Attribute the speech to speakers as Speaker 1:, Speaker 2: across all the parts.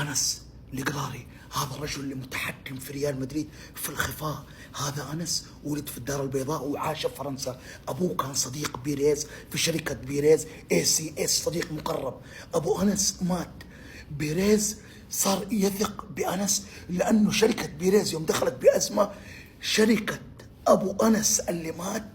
Speaker 1: أنس القراري هذا الرجل اللي متحكم في ريال مدريد في الخفاء. هذا أنس ولد في الدار البيضاء وعاش في فرنسا. أبوه كان صديق بيريز في شركة بيريز ACS، صديق مقرب. أبو أنس مات، بيريز صار يثق بأنس لأنه شركة بيريز يوم دخلت بأزمة، شركة أبو أنس اللي مات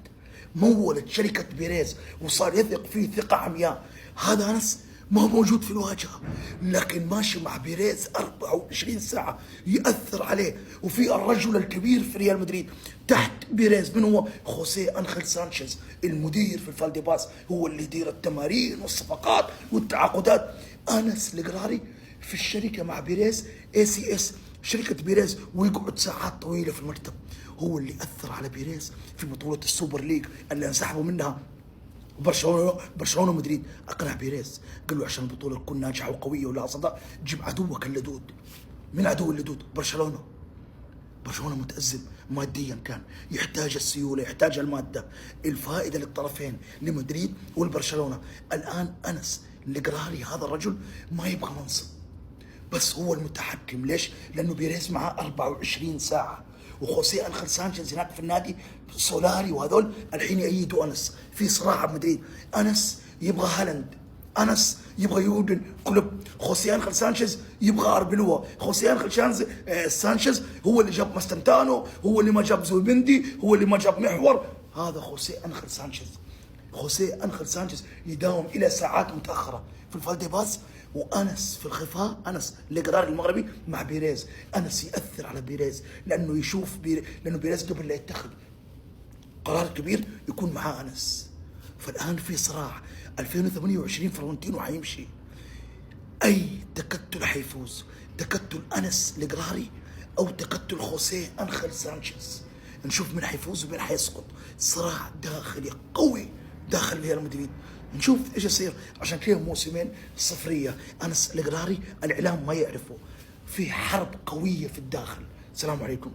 Speaker 1: مولت شركة بيريز وصار يثق فيه ثقة عمياء. هذا أنس ما هو موجود في الواجهة لكن ماشي مع بيريز 24 ساعة يأثر عليه. وفي الرجل الكبير في ريال مدريد تحت بيريز من هو؟ خوسيه أنخيل سانشيز، المدير في الفالديباس، هو اللي يدير التمارين والصفقات والتعاقدات. أنس القراري في الشركة مع بيريز ACS شركة بيريز، ويقعد ساعات طويلة في المكتب. هو اللي أثر على بيريز في بطولة السوبر ليج اللي انسحبوا منها برشلونه ومدريد. اقنع بيريز قال له عشان البطوله تكون ناجحه وقويه ولها صدى جيب عدوك اللدود. من عدو اللدود؟ برشلونه متأزم ماديا، كان يحتاج السيوله، يحتاج الماده، الفائده للطرفين لمدريد والبرشلونه. الان انس القراري هذا الرجل ما يبغى منصب بس هو المتحكم. ليش؟ لانه بيريز معاه 24 ساعه، وخوسيه أنخيل سانشيز هناك في النادي، سولاري وهذول الحين يأيدوا انس في صراع بمدريد. انس يبغى هالاند، انس يبغى يورجن كلوب، خوسيه أنخيل سانشيز يبغى اربيلوا، خوسيه أنخيل سانشيز هو اللي جاب ماستنتانو، هو اللي ما جاب زوبندي، هو اللي ما جاب محور. هذا خوسيه أنخيل سانشيز. خوسيه أنخيل سانشيز يداوم الى ساعات متاخره في الفالديباس، وانس في الخفاء. انس القراري المغربي مع بيريز. انس ياثر على بيريز لانه يشوف لانه بيريز قبل لا يتخذ قرار كبير يكون معاه انس. فالان في صراع. 2028 فرونتينو حيمشي، اي تكتل حيفوز؟ تكتل انس القراري او تكتل خوسيه أنخيل سانشيز؟ نشوف من حيفوز ومن حيسقط. صراع داخلي قوي داخل ريال مدريد، نشوف ايش يصير. عشان كذا موسمين صفريه. انس القراري الاعلام ما يعرفه، في حرب قويه في الداخل. السلام عليكم.